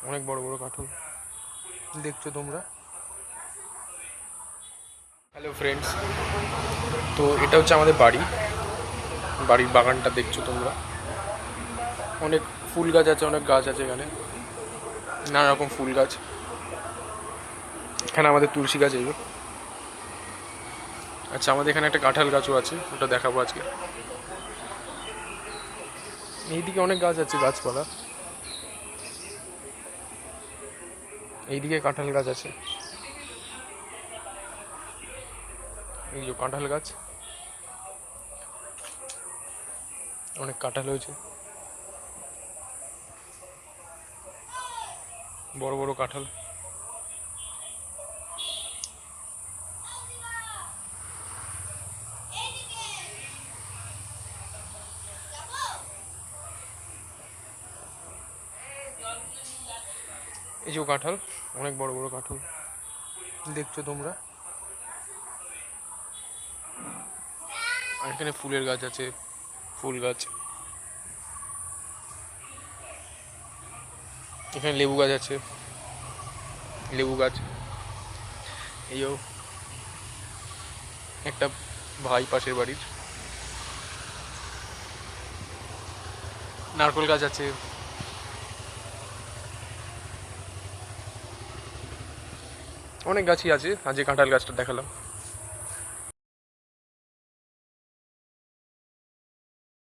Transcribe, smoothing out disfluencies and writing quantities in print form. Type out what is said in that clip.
অনেক বড় বড় কাঁঠাল দেখছো তোমরা। হ্যালো ফ্রেন্ডস, তো এটা হচ্ছে আমাদের বাড়ির বাগানটা দেখছো তোমরা। অনেক ফুল গাছ আছে, অনেক গাছ আছে এখানে, নানা রকম ফুল গাছ। এখানে আমাদের তুলসী গাছ এই। আচ্ছা, আমাদের এখানে একটা কাঁঠাল গাছও আছে, ওটা দেখাবো আজকে। এইদিকে অনেক গাছ আছে, গাছপালা। এইদিকে কাঁঠাল গাছ আছে, এই যে কাঁঠাল গাছ, অনেক কাঁঠাল হয়েছে, বড় বড় কাঁঠাল। এই যে কাঁঠাল, অনেক বড় বড় কাঁঠাল দেখছো তোমরা। আর এখানে ফুলের গাছ আছে, ফুল গাছ। এখানে লেবু গাছ আছে, লেবু গাছ। এইও একটা ভাই পাশের বাড়ির। নারকেল গাছ আছে, অনেক গাছই আছে। আজ কাঁঠাল গাছটা দেখালাম।